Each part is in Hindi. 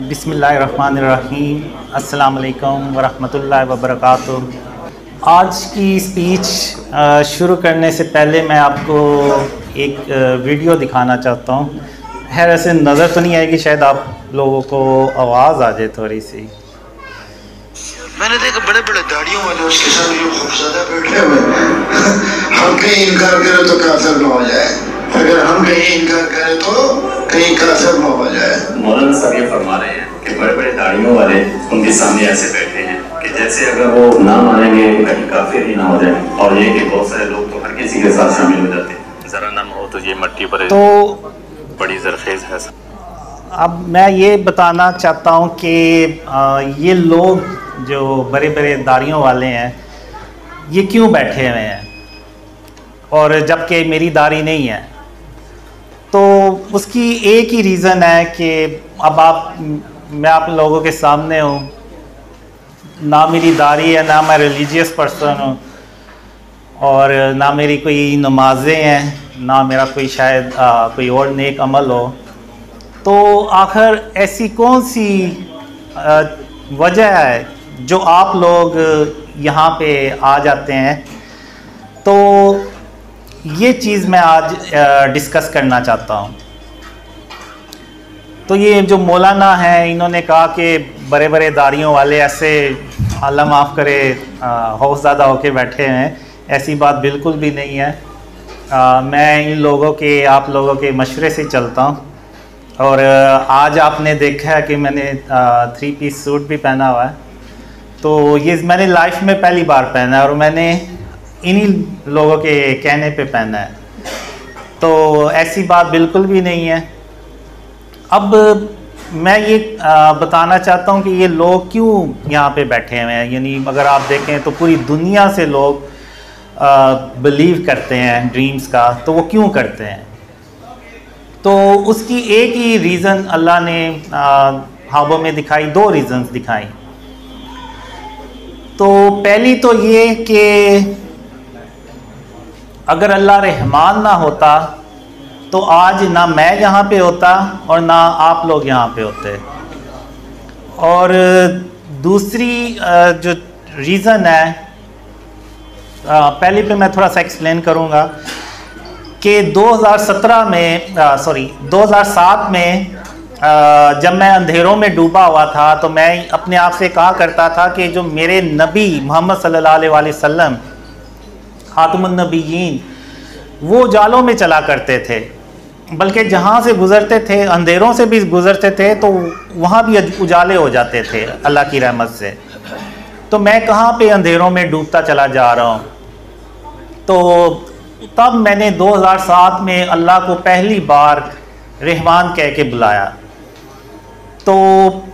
बिस्मिल्लाहिर्रहमानिर्रहीम। अस्सलाम वालेकुम वरहमतुल्लाहि वबरकातुह। आज की स्पीच शुरू करने से पहले मैं आपको एक वीडियो दिखाना चाहता हूँ। खैर ऐसे नज़र तो नहीं आएगी, शायद आप लोगों को आवाज़ आ जाए थोड़ी सी। मैंने देखा बड़े बड़े दाढ़ियों वाले उसके साथ जो खूबसूरत बैठे हुए हम कहीं इनकार करें तो काफिर न हो जाए, अगर हम कहीं इनकार करें तो कहीं काफिर न हो जाए। मौलाना साहब ये फरमा रहे हैं कि बड़े बड़े दाढ़ियों वाले उनके सामने ऐसे बैठे हैं कि जैसे अगर वो ना मानेंगे कहीं काफिर ही ना हो जाए, और ये कि बहुत सारे लोग तो हर किसी के साथ शामिल हो जाते हैं, जरा नम हो तो ये मट्टी पर तो बड़ी जरखेज है। अब मैं ये बताना चाहता हूँ कि ये लोग जो बड़े बड़े दाढ़ियों वाले हैं ये क्यों बैठे हुए हैं, और जबकि मेरी दाढ़ी नहीं है। तो उसकी एक ही रीज़न है कि अब मैं आप लोगों के सामने हूँ, ना मेरी दाढ़ी है, ना मैं रिलीजियस पर्सन हूँ, और ना मेरी कोई नमाज़ें हैं, ना मेरा कोई शायद कोई और नेक अमल हो। तो आखिर ऐसी कौन सी वजह है जो आप लोग यहाँ पे आ जाते हैं? तो ये चीज़ मैं आज डिस्कस करना चाहता हूँ। तो ये जो मौलाना हैं, इन्होंने कहा कि बड़े बड़े दाढ़ियों वाले ऐसे अल्लाह माफ़ करे खौफज़दा होके बैठे हैं। ऐसी बात बिल्कुल भी नहीं है। मैं इन लोगों के, आप लोगों के मशवरे से चलता हूँ, और आज आपने देखा है कि मैंने 3 पीस सूट भी पहना हुआ है। तो ये मैंने लाइफ में पहली बार पहना है, और मैंने इन्हीं लोगों के कहने पे पहना है। तो ऐसी बात बिल्कुल भी नहीं है। अब मैं ये बताना चाहता हूँ कि ये लोग क्यों यहाँ पे बैठे हुए हैं। यानी अगर आप देखें तो पूरी दुनिया से लोग बिलीव करते हैं ड्रीम्स का, तो वो क्यों करते हैं? तो उसकी एक ही रीज़न अल्लाह ने ख्वाबों में दिखाई, 2 रीज़न्स दिखाई। तो पहली तो ये कि अगर अल्लाह रहमान ना होता तो आज ना मैं यहाँ पे होता और ना आप लोग यहाँ पे होते। और दूसरी जो रीज़न है, पहले पे मैं थोड़ा सा एक्सप्लेन करूँगा कि 2007 में जब मैं अंधेरों में डूबा हुआ था, तो मैं अपने आप से कहा करता था कि जो मेरे नबी मोहम्मद सल्लल्लाहु अलैहि वसल्लम खातमुन नबीयीन, वो जालों में चला करते थे, बल्कि जहाँ से गुज़रते थे, अंधेरों से भी गुज़रते थे, तो वहाँ भी उजाले हो जाते थे अल्लाह की रहमत से। तो मैं कहाँ पे अंधेरों में डूबता चला जा रहा हूँ। तो तब मैंने 2007 में अल्लाह को पहली बार रहमान कह के बुलाया। तो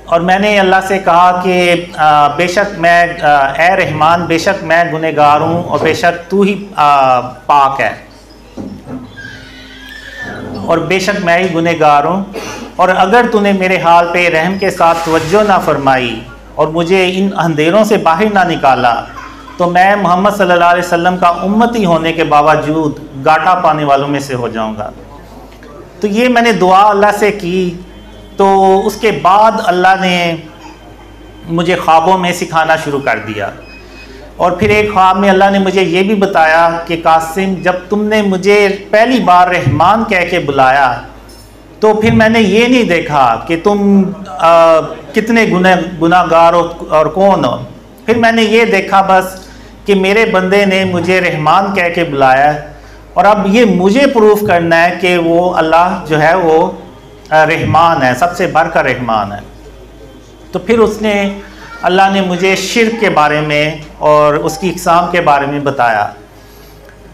और मैंने अल्लाह से कहा कि बेशक मैं ए रहमान, बेशक मैं गुनहगार हूँ, और बेशक तू ही पाक है, और बेशक मैं ही गुनहगार हूँ। और अगर तूने मेरे हाल पे रहम के साथ तवज्जो ना फरमाई और मुझे इन अंधेरों से बाहर ना निकाला, तो मैं मोहम्मद सल्लल्लाहु अलैहि वसल्लम का उम्मती होने के बावजूद घाटा पाने वालों में से हो जाऊंगा। तो ये मैंने दुआ अल्लाह से की। तो उसके बाद अल्लाह ने मुझे ख्वाबों में सिखाना शुरू कर दिया, और फिर एक ख्वाब में अल्लाह ने मुझे ये भी बताया कि कासिम, जब तुमने मुझे पहली बार रहमान कह के बुलाया, तो फिर मैंने ये नहीं देखा कि तुम कितने गुनाहगार हो और कौन हो। फिर मैंने ये देखा बस कि मेरे बंदे ने मुझे रहमान कह के बुलाया, और अब ये मुझे प्रूफ करना है कि वो अल्लाह जो है वो रहमान है, सबसे बढ़कर रहमान है। तो फिर अल्लाह ने मुझे शिर्क के बारे में और उसकी इक़साम के बारे में बताया,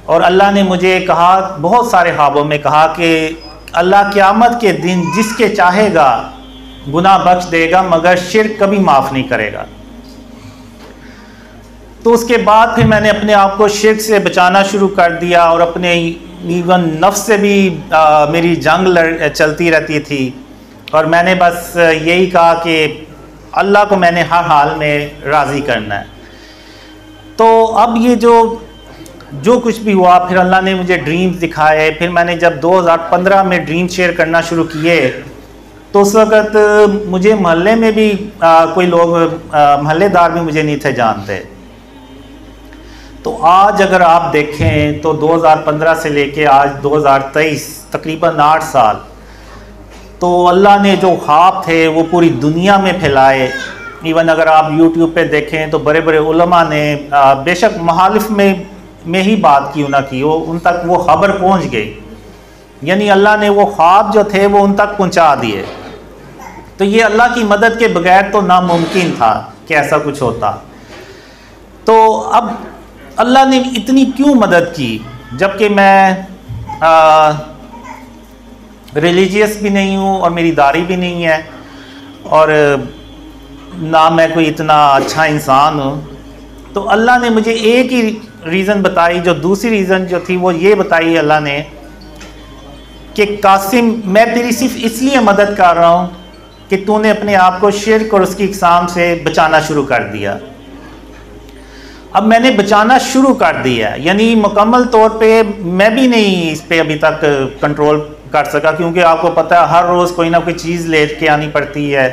और अल्लाह ने मुझे कहा, बहुत सारे ख्वाबों में कहा कि अल्लाह क़यामत के दिन जिसके चाहेगा गुनाह बख्श देगा, मगर शिर्क कभी माफ़ नहीं करेगा। तो उसके बाद फिर मैंने अपने आप को शिर्क से बचाना शुरू कर दिया, और अपने इवन नफ्स से भी मेरी जंग चलती रहती थी, और मैंने बस यही कहा कि अल्लाह को मैंने हर हाल में राज़ी करना है। तो अब ये जो कुछ भी हुआ, फिर अल्लाह ने मुझे ड्रीम्स दिखाए। फिर मैंने जब 2015 में ड्रीम शेयर करना शुरू किए, तो उस वक़्त मुझे मोहल्ले में भी कोई लोग मोहल्लेदार भी मुझे नहीं थे जानते। तो आज अगर आप देखें तो 2015 से लेके आज 2023 तकरीबन 8 साल, तो अल्लाह ने जो ख्वाब थे वो पूरी दुनिया में फैलाए। इवन अगर आप YouTube पे देखें तो बड़े बड़े उलमा ने बेशक मुखालिफ में ही बात क्यों ना की हो, उन तक वो खबर पहुंच गई। यानी अल्लाह ने वो ख्वाब जो थे वो उन तक पहुंचा दिए। तो ये अल्लाह की मदद के बगैर तो नामुमकिन था कि ऐसा कुछ होता। तो अब अल्लाह ने इतनी क्यों मदद की, जबकि मैं रिलीजियस भी नहीं हूँ और मेरी दाढ़ी भी नहीं है और ना मैं कोई इतना अच्छा इंसान हूँ। तो अल्लाह ने मुझे एक ही रीज़न बताई, जो दूसरी रीज़न जो थी वो ये बताई अल्लाह ने कि कासिम, मैं तेरी सिर्फ इसलिए मदद कर रहा हूँ कि तूने अपने आप को शिर्क और उसकी इक़साम से बचाना शुरू कर दिया। अब मैंने बचाना शुरू कर दिया, यानी मुकम्मल तौर पे मैं भी नहीं इस पे अभी तक कंट्रोल कर सका, क्योंकि आपको पता है हर रोज़ कोई ना कोई चीज़ ले के आनी पड़ती है,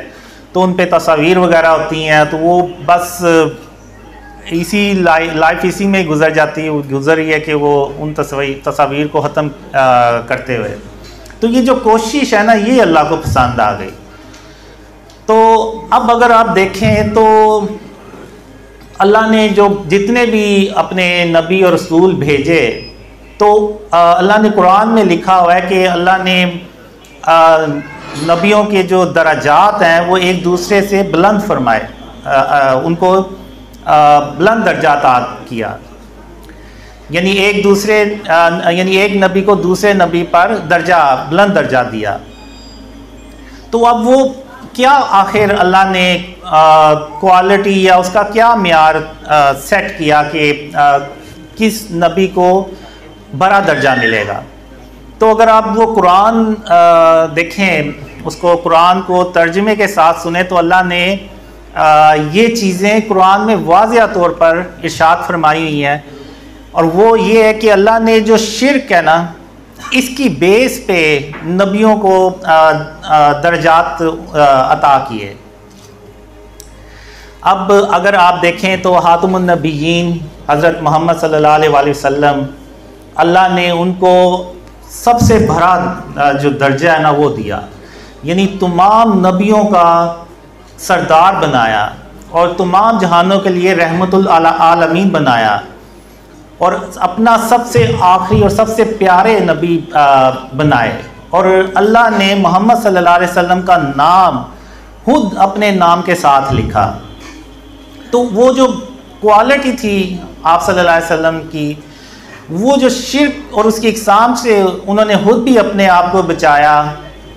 तो उन पे तस्वीर वगैरह होती हैं, तो वो बस इसी लाइफ इसी में गुजर जाती है, गुजर ही है कि वो उन तस्वीर को ख़त्म करते हुए। तो ये जो कोशिश है ना, ये अल्लाह को पसंद आ गई। तो अब अगर आप देखें तो अल्लाह ने जो जितने भी अपने नबी और रसूल भेजे, तो अल्लाह ने कुरान में लिखा हुआ है कि अल्लाह ने नबियों के जो दराजात हैं वो एक दूसरे से बुलंद फरमाए, उनको बुलंद दर्जात किया। यानी एक नबी को दूसरे नबी पर बुलंद दर्जा दिया। तो अब वो क्या आखिर अल्लाह ने क्वालिटी या उसका क्या मियार सेट किया कि किस नबी को बड़ा दर्जा मिलेगा। तो अगर आप वो कुरान देखें, उसको कुरान को तर्जुमे के साथ सुने, तो अल्लाह ने ये चीज़ें कुरान में वाज़िया तौर पर इरशाद फरमाई हुई हैं। और वो ये है कि अल्लाह ने जो शिर्क है ना, इसकी बेस पे नबियों को दर्जात अता किए। अब अगर आप देखें तो खातमुन नबिय्यीन हज़रत मोहम्मद सल्लल्लाहु अलैहि वसल्लम, अल्लाह ने उनको सबसे बड़ा जो दर्जा है ना वो दिया, यानी तमाम नबियों का सरदार बनाया और तमाम जहानों के लिए रहमतुल आलमीन बनाया, और अपना सबसे आखिरी और सबसे प्यारे नबी बनाए। और अल्लाह ने मोहम्मद सल्लल्लाहु अलैहि वसल्लम का नाम खुद अपने नाम के साथ लिखा। तो वो जो क्वालिटी थी आप सल्लल्लाहु अलैहि वसल्लम की, वो जो शिर्क और उसकी इक़साम से उन्होंने खुद भी अपने आप को बचाया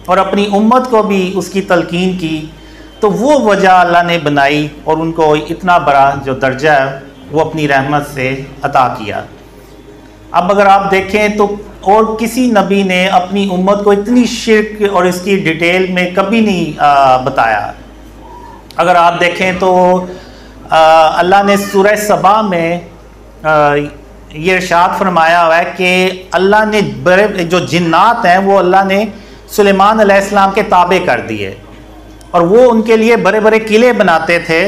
और अपनी उम्मत को भी उसकी तलकीन की, तो वो वजह अल्लाह ने बनाई और उनको इतना बड़ा जो दर्जा है वो अपनी रहमत से अता किया। अब अगर आप देखें तो और किसी नबी ने अपनी उम्मत को इतनी शिर्क और इसकी डिटेल में कभी नहीं बताया। अगर आप देखें तो अल्लाह ने सूरह सबा में ये इरशाद फरमाया हुआ है कि अल्लाह ने बड़े जो जिन्नात हैं वो अल्लाह ने सुलेमान अलैहिस्सलाम के ताबे कर दिए, और वो उनके लिए बड़े बड़े किले बनाते थे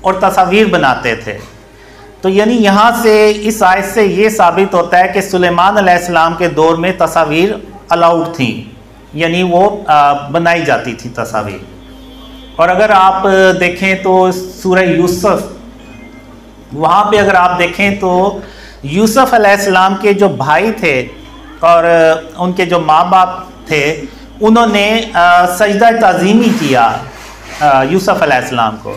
और तस्वीर बनाते थे। तो यानी यहाँ से इस आयत से ये साबित होता है कि सुलेमान अलैहिस्सलाम के दौर में तस्वीर अलाउड थी, यानी वो बनाई जाती थी तस्वीर। और अगर आप देखें तो सूरह यूसुफ, वहाँ पे अगर आप देखें तो यूसुफ अलैहिस्सलाम के जो भाई थे और उनके जो माँ बाप थे, उन्होंने सजदा ताज़ीमी किया यूसुफ अलैहिस्सलाम को।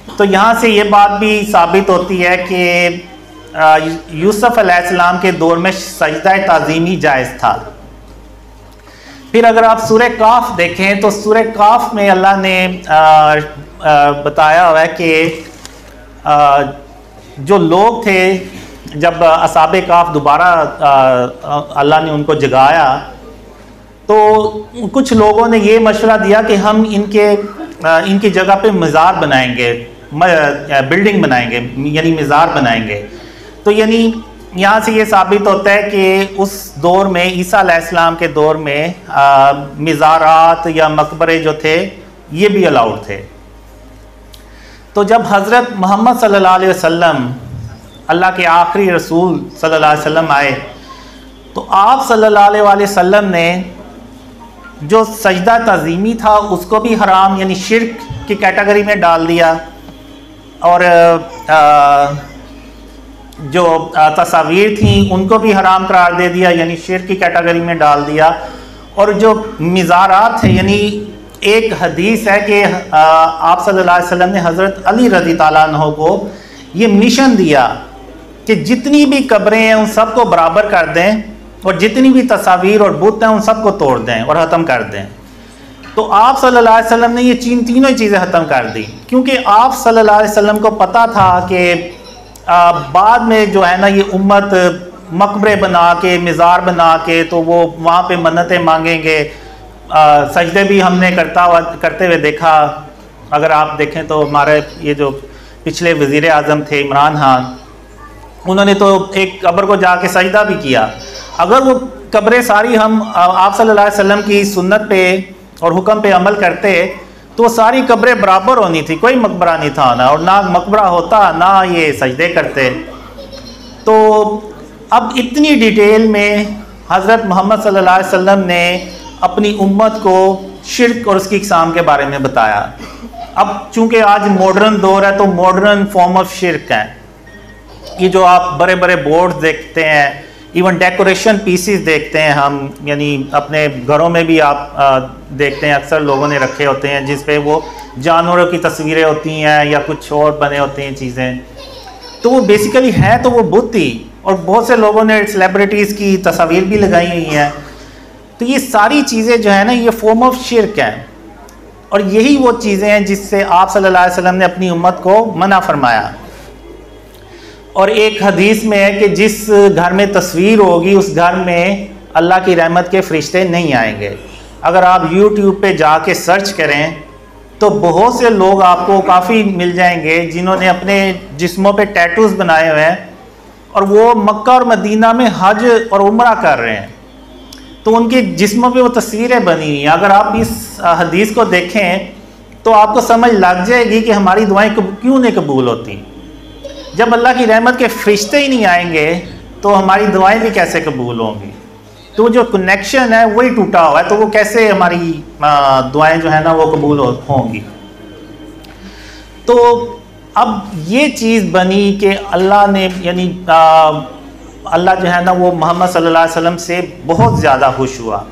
तो यहाँ से ये बात भी साबित होती है कि यूसुफ अलैहिस्सलाम के दौर में सजदा ताज़ीमी जायज़ था। फिर अगर आप सूरह काफ देखें तो सूरह काफ में अल्लाह ने बताया हुआ है कि जो लोग थे, जब असहाबे काफ दोबारा अल्लाह ने उनको जगाया, तो कुछ लोगों ने ये मशवरा दिया कि हम इनकी जगह पे मज़ार बनाएंगे, बिल्डिंग बनाएंगे, यानी मज़ार बनाएंगे। तो यानी यहाँ से ये साबित होता है कि उस दौर में, ईसा अलैहिस्सलाम के दौर में, मिज़ारात या मकबरे जो थे ये भी अलाउड थे। तो जब हज़रत मोहम्मद सल्लल्लाहु अलैहि वसल्लम, अल्लाह के आखिरी रसूल सल्लल्लाहु अलैहि वसल्लम आए, तो आप सल्लल्लाहु अलैहि वसल्लम ने जो सजदा तज़ीमी था उसको भी हराम, यानी शिर्क की कैटेगरी में डाल दिया, और जो तस्वीर थी उनको भी हराम करार दे दिया, यानी शिर्क की कैटेगरी में डाल दिया। और जो मिज़ारात है, यानी एक हदीस है कि आप सल्लल्लाहु अलैहि वसल्लम ने हज़रत अली रज़ी ताला अन्हु को ये मिशन दिया कि जितनी भी कब्रें हैं उन सबको बराबर कर दें, और जितनी भी तस्वीर और बुत हैं उन सबको तोड़ दें और ख़त्म कर दें। तो आप सल्लल्लाहु अलैहि वसल्लम ने ये तीनों ही चीज़ें ख़त्म कर दी, क्योंकि आप सल्लल्लाहु अलैहि वसल्लम को पता था कि बाद में जो है ना ये उम्मत मकबरे बना के, मिज़ार बना के, तो वो वहाँ पे मन्नतें मांगेंगे। सजदे भी हमने करते हुए देखा। अगर आप देखें तो हमारे ये जो पिछले वज़ीर आज़म थे इमरान खान, उन्होंने तो एक कब्र को जाके सजदा भी किया। अगर वो कब्रें सारी हम आप सल्लल्लाहु अलैहि वसल्लम की सुन्नत पे और हुक्म पे अमल करते तो सारी कब्रें बराबर होनी थी, कोई मकबरा नहीं था ना, और ना मकबरा होता ना ये सजदे करते। तो अब इतनी डिटेल में हज़रत मोहम्मद सल्लल्लाहु अलैहि वसल्लम ने अपनी उम्मत को शिर्क और उसकी इक़साम के बारे में बताया। अब चूँकि आज मॉडर्न दौर है तो मॉडर्न फॉर्म ऑफ शिर्क है ये, जो आप बड़े बड़े बोर्ड देखते हैं, इवन डेकोरेशन पीसीस देखते हैं हम, यानी अपने घरों में भी आप देखते हैं अक्सर लोगों ने रखे होते हैं जिस पे वो जानवरों की तस्वीरें होती हैं या कुछ और बने होते हैं चीज़ें। तो वो बेसिकली है तो वो बुत ही, और बहुत से लोगों ने सेलिब्रिटीज़ की तस्वीर भी लगाई हुई हैं। तो ये सारी चीज़ें जो है ना ये फॉर्म ऑफ शिर्क हैं, और यही वो चीज़ें हैं जिससे आप सल्लल्लाहु अलैहि वसल्लम ने अपनी उम्मत को मना फरमाया। और एक हदीस में है कि जिस घर में तस्वीर होगी उस घर में अल्लाह की रहमत के फरिश्ते नहीं आएंगे। अगर आप YouTube पे जाके सर्च करें तो बहुत से लोग आपको काफ़ी मिल जाएंगे जिन्होंने अपने जिस्मों पे टैटूज़ बनाए हुए हैं, और वो मक्का और मदीना में हज और उम्रा कर रहे हैं, तो उनके जिस्मों पे वो तस्वीरें बनी हुई हैं। अगर आप इस हदीस को देखें तो आपको समझ लग जाएगी कि हमारी दुआएं क्यों नहीं कबूल होती। जब अल्लाह की रहमत के फरिश्ते ही नहीं आएंगे तो हमारी दुआएं भी कैसे कबूल होंगी। तो जो कनेक्शन है वही टूटा हुआ है, तो वो कैसे हमारी दुआएं जो है ना वो कबूल होंगी। तो अब ये चीज़ बनी कि अल्लाह ने, यानी अल्लाह जो है ना वो मोहम्मद सल्लल्लाहु अलैहि वसल्लम से बहुत ज़्यादा खुश हुआ।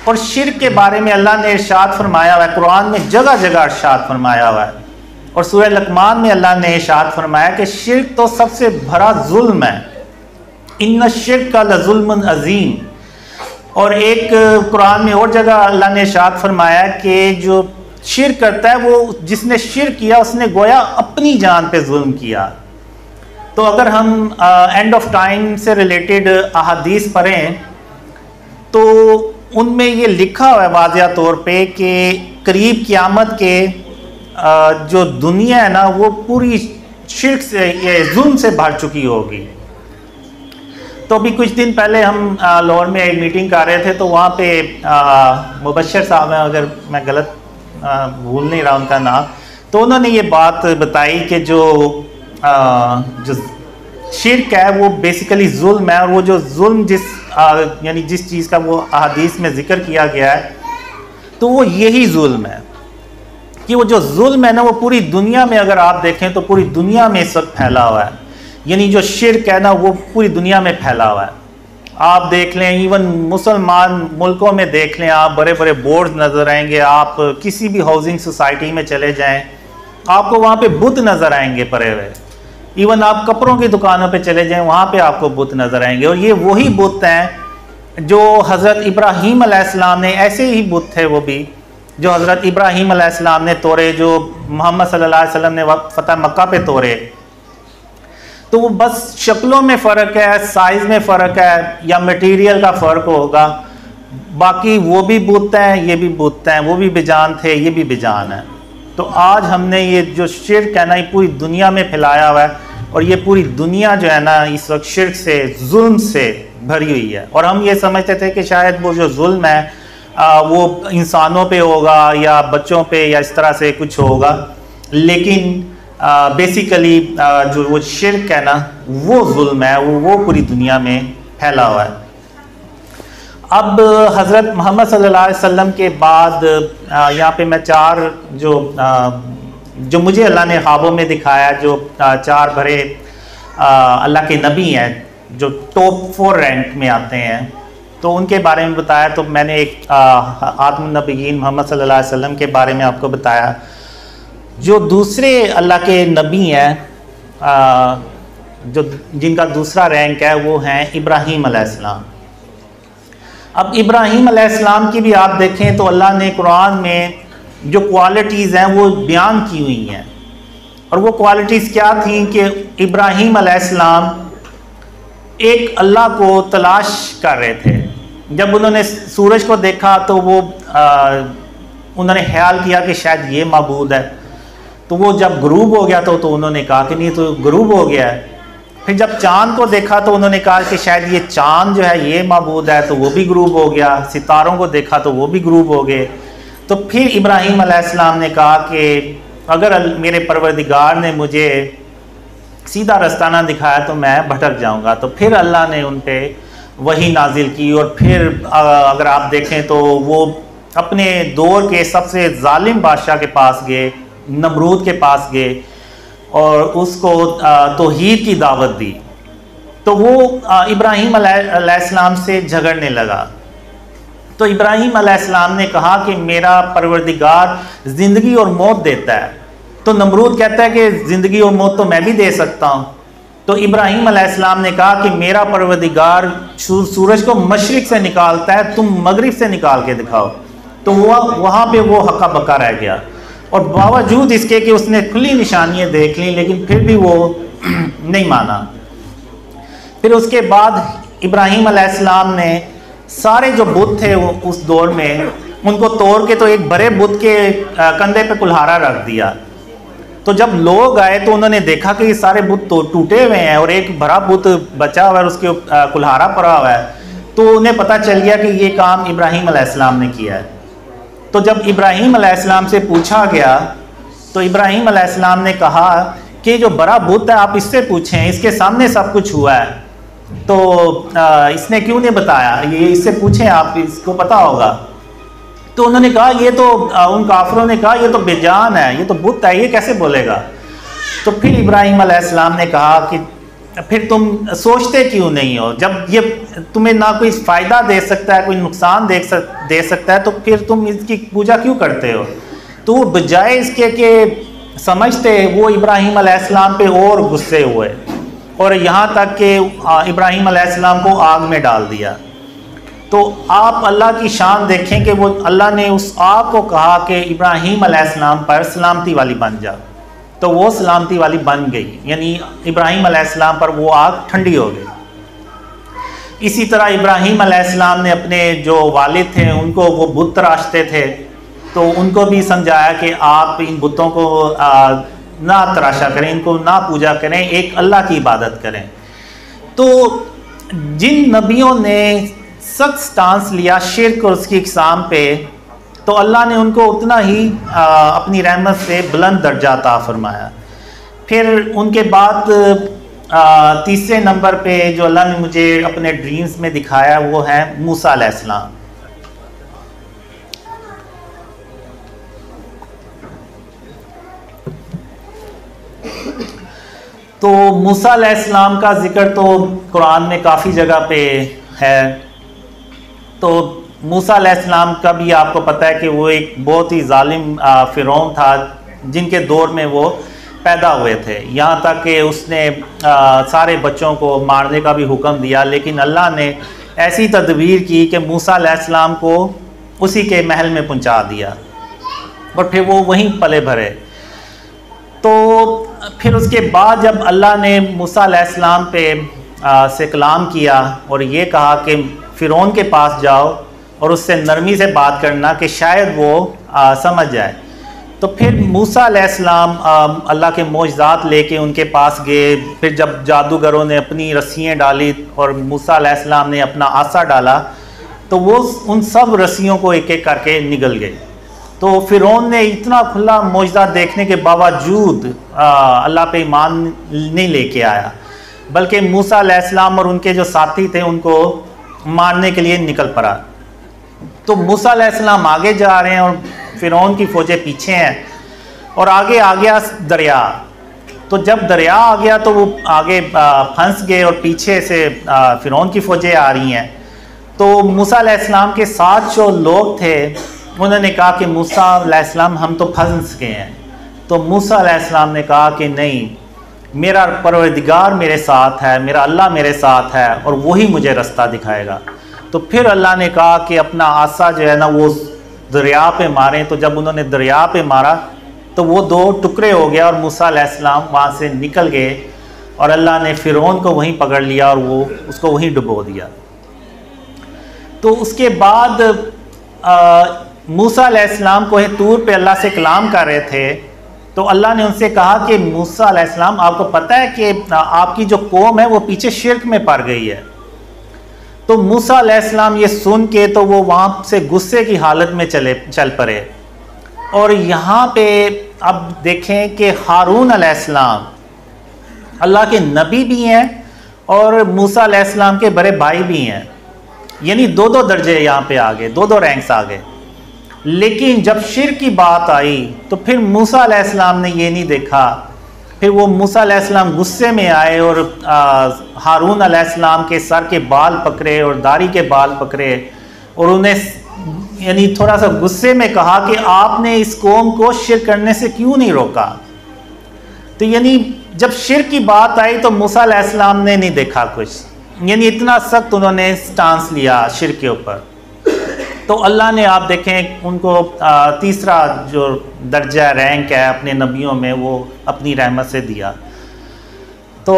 और शिर्क के बारे में अल्लाह ने इरशाद फरमाया हुआ है, कुरान में जगह जगह इरशाद फरमाया हुआ है, और सूरह लकमान में अल्लाह ने इरशाद फरमाया कि शिर्क तो सबसे बड़ा जुल्म है, इन्ना शिर्क का लजुल्मुन अजीम। और एक कुरान में और जगह अल्लाह ने इरशाद फरमाया कि जो शिर्क करता है वो, जिसने शिर्क किया उसने गोया अपनी जान पे जुल्म किया। तो अगर हम एंड ऑफ टाइम से रिलेटेड अहादीस पढ़ें तो उनमें ये लिखा हुआ है वाज़िया तौर पे कि करीब क़यामत के जो दुनिया है ना वो पूरी शिर्क से, ये जुल्म से भर चुकी होगी। तो अभी कुछ दिन पहले हम लाहौर में एक मीटिंग कर रहे थे, तो वहाँ पे मुबश्शिर साहब हैं, अगर मैं गलत भूल नहीं रहा उनका नाम, तो उन्होंने ये बात बताई कि जो शिर्क है वो बेसिकली जुल्म है, और वो जो जुल्म यानी जिस चीज़ का वो अहादीस में जिक्र किया गया है तो वो यही जुल्म है कि वो जो जुल्म है ना वो पूरी दुनिया में, अगर आप देखें तो पूरी दुनिया में इस वक्त फैला हुआ है। यानी जो शिर्क है ना वो पूरी दुनिया में फैला हुआ है। आप देख लें, इवन मुसलमान मुल्कों में देख लें, आप बड़े बड़े बोर्ड नज़र आएंगे। आप किसी भी हाउसिंग सोसाइटी में चले जाएं, आपको वहाँ पे बुत नज़र आएंगे पड़े हुए। इवन आप कपड़ों की दुकानों पे चले जाएं, वहाँ पे आपको बुत नज़र आएंगे। और ये वही बुत हैं जो हज़रत इब्राहीम अलैहिस्सलाम ने, ऐसे ही बुत थे वो भी, जो हज़रत इब्राहीम अलैहिस्सलाम ने तोड़े, जो मोहम्मद सल्लल्लाहु अलैहि वसल्लम ने फ़तह मक्का पे तोड़े। तो वो बस शक्लों में फ़र्क है, साइज़ में फ़र्क है, या मटेरियल का फ़र्क होगा। बाकी वो भी बुत हैं, ये भी बुत हैं, वो भी बेजान थे, ये भी बेजान है। तो आज हमने ये जो शिर्क है ना ये पूरी दुनिया में फैलाया हुआ है, और ये पूरी दुनिया जो है ना इस वक्त शिर्क से, जुल्म से भरी हुई है। और हम ये समझते थे कि शायद वो जो जुल्म है वो इंसानों पे होगा या बच्चों पे या इस तरह से कुछ होगा, लेकिन बेसिकली जो वो शिर्क है ना वो जुल्म है, वो पूरी दुनिया में फैला हुआ है। अब हज़रत मोहम्मद सल्लल्लाहु अलैहि वसल्लम के बाद यहाँ पे मैं चार जो मुझे अल्लाह ने ख्वाबों में दिखाया, जो चार बड़े अल्लाह के नबी हैं जो टॉप 4 रैंक में आते हैं, तो उनके बारे में बताया। तो मैंने एक आत्म नबीयीन मोहम्मद सल्लल्लाहु अलैहि वसल्लम के बारे में आपको बताया। जो दूसरे अल्लाह के नबी हैं जो जिनका दूसरा रैंक है वो हैं इब्राहीम अलैहिस्सलाम। अब इब्राहीम अलैहिस्सलाम की भी आप देखें तो अल्लाह ने कुरान में जो क्वालिटीज़ हैं वो बयान की हुई हैं, और वो क्वालिटीज़ क्या थी कि इब्राहीम अलैहिस्सलाम एक अल्लाह को तलाश कर रहे थे। जब उन्होंने सूरज को देखा तो वो उन्होंने ख्याल किया कि शायद ये माबूद है, तो वो जब गुरूब हो गया तो उन्होंने कहा कि नहीं तो गुरूब हो गया है। फिर जब चाँद को देखा तो उन्होंने कहा कि शायद ये चाँद जो है ये माबूद है, तो वो भी गुरूब हो गया। सितारों को देखा तो वो भी गुरूब हो गए। तो फिर इब्राहीम अलैहिस्सलाम ने कहा कि अगर मेरे परवरदिगार ने मुझे सीधा रास्ता ना दिखाया तो मैं भटक जाऊंगा। तो फिर अल्लाह ने उन पे वही नाजिल की, और फिर अगर आप देखें तो वो अपने दौर के सबसे जालिम बादशाह के पास गए, नमरूद के पास गए, और उसको तौहीद की दावत दी। तो वो इब्राहीम अलैहिस्सलाम से झगड़ने लगा। तो इब्राहीम अलैहिस्सलाम ने कहा कि मेरा परवरदिगार ज़िंदगी और मौत देता है। तो नमरूद कहता है कि ज़िंदगी और मौत तो मैं भी दे सकता हूँ। तो इब्राहीम अलैहिस्सलाम ने कहा कि मेरा परवरदिगार सूरज को मशरिक से निकालता है, तुम मगरिब से निकाल के दिखाओ। तो वहाँ पे वो हक्का बक्का रह गया, और बावजूद इसके कि उसने खुली निशानियाँ देख ली, लेकिन फिर भी वो नहीं माना। फिर उसके बाद इब्राहीम अलैहिस्सलाम ने सारे जो बुत थे उस दौर में उनको तोड़ के तो एक बड़े बुत के कंधे पे कुल्हारा रख दिया। तो जब लोग आए तो उन्होंने देखा कि ये सारे बुत तो टूटे हुए हैं और एक बड़ा बुत बचा हुआ है, उसके कुल्हारा पड़ा हुआ है। तो उन्हें पता चल गया कि ये काम इब्राहीम अलैहिस्सलाम ने किया है। तो जब इब्राहीम अलैहिस्सलाम से पूछा गया तो इब्राहीम अलैहिस्सलाम ने कहा कि जो बड़ा बुत है आप इससे पूछें, इसके सामने सब कुछ हुआ है। तो इसने क्यों नहीं बताया, ये इससे पूछें, आप इसको पता होगा। तो उन्होंने कहा ये तो उन काफिरों ने कहा ये तो बेजान है, ये तो बुत है, ये कैसे बोलेगा। तो फिर इब्राहीम अलैहिस्सलाम ने कहा कि फिर तुम सोचते क्यों नहीं हो, जब ये तुम्हें ना कोई फ़ायदा दे सकता है, कोई नुकसान दे सकता है, तो फिर तुम इसकी पूजा क्यों करते हो। तो बजाय इसके कि समझते, वो इब्राहीम अलैहिस्सलाम पे और गुस्से हुए, और यहाँ तक कि इब्राहीम अलैहिस्सलाम को आग में डाल दिया। तो आप अल्लाह की शान देखें कि वो अल्लाह ने उस आग को कहा कि इब्राहीम अलैहिस्सलाम पर सलामती वाली बन जा, तो वो सलामती वाली बन गई, यानी इब्राहीम अलैहिस्सलाम पर वो आग ठंडी हो गई। इसी तरह इब्राहीम अलैहिस्सलाम ने अपने जो वालिद थे उनको, वो बुत तराशते थे, तो उनको भी समझाया कि आप इन बुतों को ना तराशा करें, इनको ना पूजा करें, एक अल्लाह की इबादत करें। तो जिन नबियों ने सख्त स्टांस लिया शिर्क और उसकी इक़साम पे, तो अल्लाह ने उनको उतना ही अपनी रहमत से बुलंद दर्जा अता फरमाया। फिर उनके बाद तीसरे नंबर पे जो अल्लाह ने मुझे अपने ड्रीम्स में दिखाया वो है मूसा अलैहिस्सलाम। तो मूसा अलैहिस्सलाम का जिक्र तो कुरान में काफ़ी जगह पे है। तो मूसा अलैहिस्सलाम का भी आपको पता है कि वो एक बहुत ही जालिम फ़िरौन था जिनके दौर में वो पैदा हुए थे। यहाँ तक कि उसने सारे बच्चों को मारने का भी हुक्म दिया, लेकिन अल्लाह ने ऐसी तदबीर की कि मूसा अलैहिस्सलाम को उसी के महल में पहुँचा दिया, और फिर वो वहीं पले भरे। तो फिर उसके बाद जब अल्लाह ने मूसा अलैहिस्सलाम पे से कलाम किया और ये कहा कि फ़िरौन के पास जाओ और उससे नरमी से बात करना कि शायद वो समझ जाए, तो फिर मूसा अलैहिस्सलाम अल्लाह के मोजज़ात लेके उनके पास गए। फिर जब जादूगरों ने अपनी रस्सियाँ डाली और मूसा अलैहिस्सलाम ने अपना आसा डाला तो वो उन सब रस्सियों को एक एक करके निगल गए। तो फ़िरौन ने इतना खुला मोजज़ा देखने के बावजूद अल्लाह पे ईमान नहीं लेके आया, बल्कि मूसा अलैहिस्सलाम और उनके जो साथी थे उनको मारने के लिए निकल पड़ा। तो मूसा अलैहिस्सलाम आगे जा रहे हैं और फ़िरौन की फ़ौजें पीछे हैं, और आगे आ गया दरिया। तो जब दरिया आ गया तो वो आगे फंस गए और पीछे से फ़िरौन की फ़ौजें आ रही हैं। तो मूसा अलैहिस्सलाम के साथ जो लोग थे उन्होंने कहा कि मूसा अलैहिस्सलाम हम तो फंस गए हैं। तो मूसा अलैहिस्सलाम ने कहा कि नहीं, मेरा परवरदिगार मेरे साथ है, मेरा अल्लाह मेरे साथ है और वही मुझे रास्ता दिखाएगा। तो फिर अल्लाह ने कहा कि अपना आसा जो है ना वो दरिया पे मारें। तो जब उन्होंने दरिया पे मारा तो वो दो टुकड़े हो गया और मूसा अलैहिस्सलाम वहाँ से निकल गए और अल्लाह ने फ़िरौन को वहीं पकड़ लिया और वो उसको वहीं डुबो दिया। तो उसके बाद मूसा अलैहिस्सलाम को तूर पे अल्लाह से कलाम कर रहे थे। तो अल्लाह ने उनसे कहा कि मूसा अलैहिस्सलाम आपको पता है कि आपकी जो कौम है वो पीछे शिर्क में पड़ गई है। तो मूसा अलैहिस्सलाम ये सुन के तो वो वहाँ से गुस्से की हालत में चल पड़े। और यहाँ पे अब देखें कि हारून अलैहिस्सलाम अल्लाह के नबी भी हैं और मूसा अलैहिस्सलाम के बड़े भाई भी हैं, यानी दो दो दर्जे यहाँ पे आ गए, दो दो रैंक्स आ गए। लेकिन जब शिर्क की बात आई तो फिर मूसा अलैहिस्सलाम ने ये नहीं देखा। फिर वो मूसा अलैहिस्सलाम गुस्से में आए और हारून अलैहिस्सलाम के सर के बाल पकड़े और दाढ़ी के बाल पकड़े और उन्हें यानी थोड़ा सा गुस्से में कहा कि आपने इस कौम को शिर्क करने से क्यों नहीं रोका। तो यानी जब शिर्क की बात आई तो मूसा अलैहिस्सलाम ने नहीं देखा कुछ, यानी इतना सख्त उन्होंने स्टांस लिया शिर्क के ऊपर। तो अल्लाह ने आप देखें उनको तीसरा जो दर्जा रैंक है अपने नबियों में वो अपनी रहमत से दिया। तो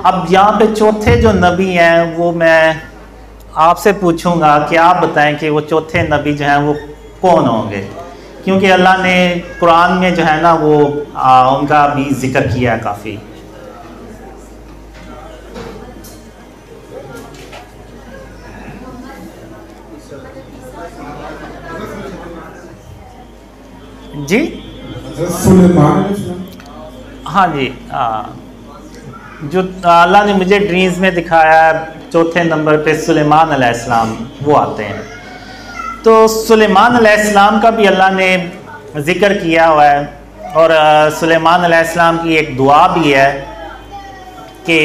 अब यहाँ पे चौथे जो नबी हैं वो मैं आपसे पूछूंगा कि आप बताएं कि वो चौथे नबी जो हैं वो कौन होंगे, क्योंकि अल्लाह ने कुरान में जो है ना वो उनका भी जिक्र किया है काफ़ी। जी हाँ जी, जो अल्लाह ने मुझे ड्रीम्स में दिखाया चौथे नंबर पे सुलेमान अलैहिस्सलाम वो आते हैं। तो सुलेमान अलैहिस्सलाम का भी अल्लाह ने ज़िक्र किया हुआ है और सुलेमान अलैहिस्सलाम की एक दुआ भी है कि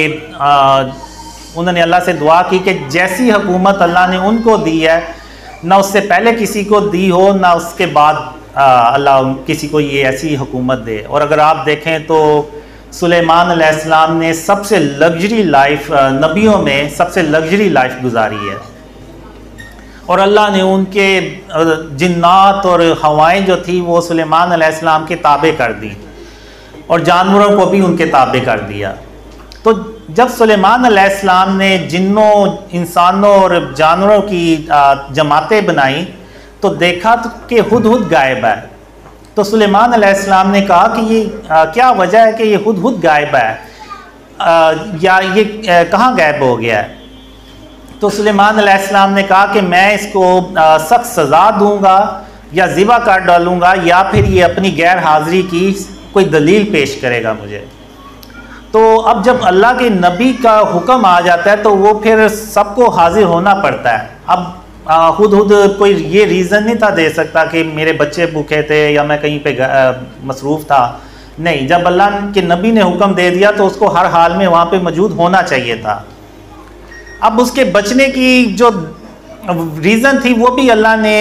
उन्होंने अल्लाह से दुआ की कि जैसी हुकूमत अल्लाह ने उनको दी है ना उससे पहले किसी को दी हो ना उसके बाद अल्लाह किसी को ये ऐसी हुकूमत दे। और अगर आप देखें तो सुलेमान अलैहिस्सलाम ने सबसे लग्जरी लाइफ, नबियों में सबसे लग्जरी लाइफ गुजारी है और अल्लाह ने उनके जिन्नात और हवाएं जो थी वो सुलेमान अलैहिस्सलाम के ताबे कर दी और जानवरों को भी उनके ताबे कर दिया। तो जब सुलेमान अलैहिस्सलाम ने जिन्नों, इंसानों और जानवरों की जमातें बनाई तो देखा तो कि हुदहुद गायब है। तो सुलेमान अलैहिस्सलाम ने कहा कि ये क्या वजह है कि ये हुदहुद गायब है या ये कहाँ गायब हो गया है। तो सुलेमान अलैहिस्सलाम ने कहा कि मैं इसको सख्त सज़ा दूंगा या ज़िबा कर डालूंगा या फिर ये अपनी गैर हाज़िरी की कोई दलील पेश करेगा मुझे। तो अब जब अल्लाह के नबी का हुक्म आ जाता है तो वो फिर सबको हाजिर होना पड़ता है। अब खुद कोई ये रीज़न नहीं था दे सकता कि मेरे बच्चे भूखे थे या मैं कहीं पे मसरूफ़ था, नहीं, जब अल्लाह के नबी ने हुक्म दे दिया तो उसको हर हाल में वहाँ पे मौजूद होना चाहिए था। अब उसके बचने की जो रीज़न थी वो भी अल्लाह ने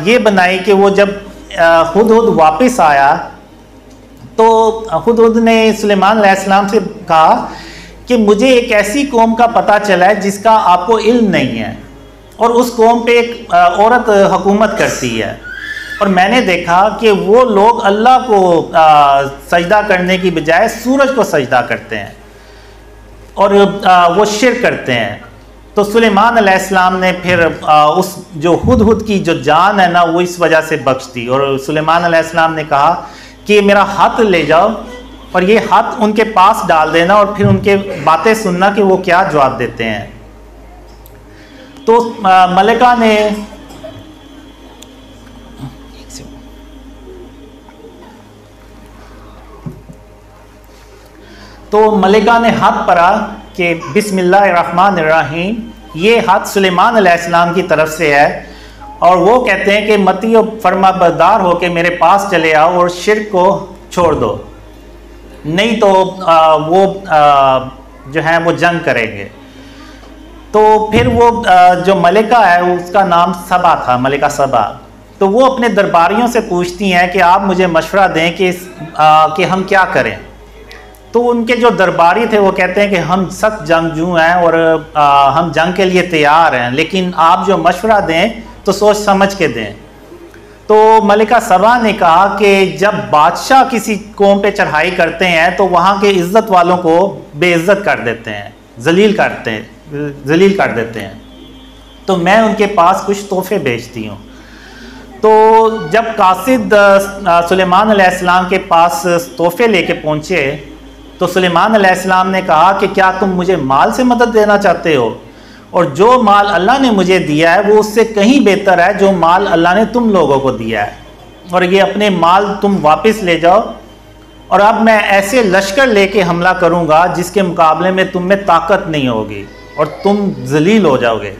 ये बनाई कि वो जब हुदहुद वापस आया तो हुदहुद ने सुलेमान अलैहिस्सलाम से कहा कि मुझे एक ऐसी कौम का पता चला है जिसका आपको इल्म नहीं है और उस कौम पे एक औरत हुकूमत करती है और मैंने देखा कि वो लोग अल्लाह को सजदा करने की बजाय सूरज को सजदा करते हैं और वो शिर्क करते हैं। तो सुलेमान अलैहिस्सलाम ने फिर उस जो हुदहुद की जो जान है ना वो इस वजह से बख्श दी, और सुलेमान अलैहिस्सलाम ने कहा कि मेरा हाथ ले जाओ और ये हाथ उनके पास डाल देना और फिर उनके बातें सुनना कि वो क्या जवाब देते हैं। तो मलिका ने हाथ पढ़ा कि बिस्मिल्लाहिर्रहमानिर्रहीम, ये हाथ सुलेमान अलैहिस्सलाम की तरफ से है, और वो कहते हैं कि मती फरमाबरदार हो के मेरे पास चले आओ और शिर्क को छोड़ दो, नहीं तो वो जो है वो जंग करेंगे। तो फिर वो जो मलिका है उसका नाम सबा था, मलिका सबा। तो वो अपने दरबारियों से पूछती हैं कि आप मुझे मशवरा दें कि हम क्या करें। तो उनके जो दरबारी थे वो कहते हैं कि हम सख्त जंगजू हैं और हम जंग के लिए तैयार हैं, लेकिन आप जो मशवरा दें तो सोच समझ के दें। तो मलिका सबा ने कहा कि जब बादशाह किसी कौम पे चढ़ाई करते हैं तो वहाँ के इज़्ज़त वालों को बेइज्जत कर देते हैं, जलील कर देते हैं, तो मैं उनके पास कुछ तोहफे भेजती हूँ। तो जब कासिद सुलेमान अलैहिस्सलाम के पास तोहफे लेके पहुँचे तो सुलेमान अलैहिस्सलाम ने कहा कि क्या तुम मुझे माल से मदद देना चाहते हो, और जो माल अल्लाह ने मुझे दिया है वो उससे कहीं बेहतर है जो माल अल्लाह ने तुम लोगों को दिया है, और ये अपने माल तुम वापस ले जाओ, और अब मैं ऐसे लश्कर लेके हमला करूंगा जिसके मुकाबले में तुम में ताकत नहीं होगी और तुम जलील हो जाओगे।